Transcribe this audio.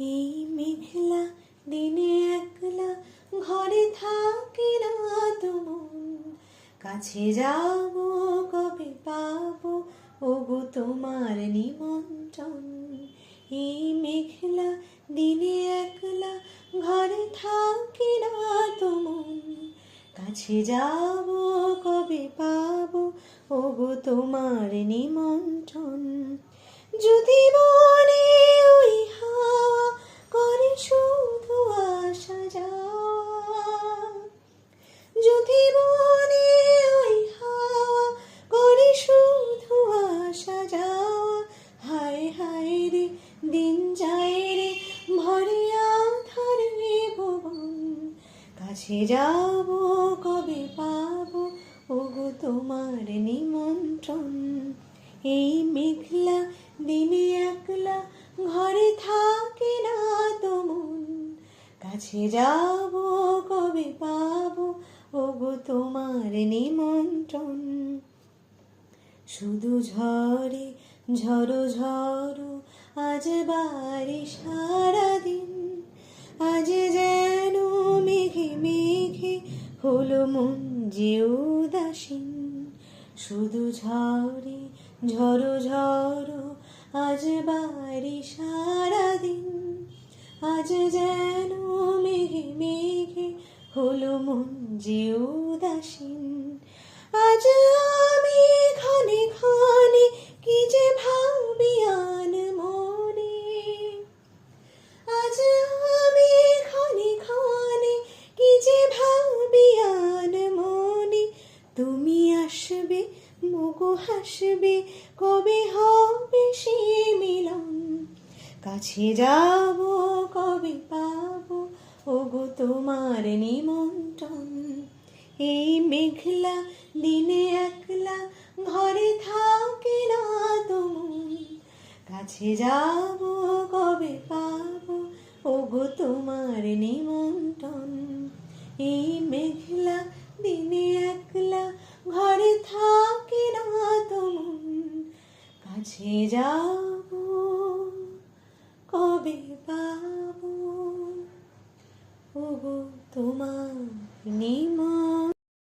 এই মেঘলা দিনে একলা ঘরে থাকি না তুমন, কাছে যাব কবে পাবো ওগো তোমার নিমন্ত্রণ। এই মেঘলা দিনে একলা ঘরে থাকি না তুমন, কাছে যাব কবে পাবো ওগো তোমার নিমন্ত্রণ। যদি মনে ওই হাওয়া করে শুধু আসা যাওয়া, যদি মনে ওই হাওয়া করে শুধু আসা যাওয়া, হায় হায় রে দিন যায় রে ভরে আধারে ভুবন, কাছে যাব কবে পাবো ওগো তোমার নিমন্ত্রণ। এই মেঘলা দিনে একলা ঘরে থাকি না তুমন, কাছে যাব কবে পাবো ওগো তোমার নিমন্ত্রণ। শুধু ঝরে ঝড়ো ঝড়ো আজ বাড়ি সারাদিন, আজ যেন মেঘে মেঘে হলো মন যে উদাসীন। শুধু ঝরে ঝড়ো ঝড়ো আজ বাড়ি সারাদিন, আজ যেন মেঘে মেঘে হলো মন যে উদাসীন। আজ আমি ক্ষণে ক্ষণে কি যে ভাবি আন মনে, আজ আমি ক্ষণে ক্ষণে কি যে ভাবি আন মনে। তুমি আসবে মুগো হাসবে কবে হবে সে মিলন, কাছে যাব কবে পাবো ওগো তোমার নিমন্ত্রণ। এই মেঘলা দিনে একলা ঘরে থাকি না তুমন, কাছে যাব কবে পাবো ওগো তোমার নিমন্ত্রণ। এই মেঘলা দিনে একলা ঘরে থাকি না তুমন, কাছে যাব কবে পাবো ওগো তোমার নিমন্ত্রণ।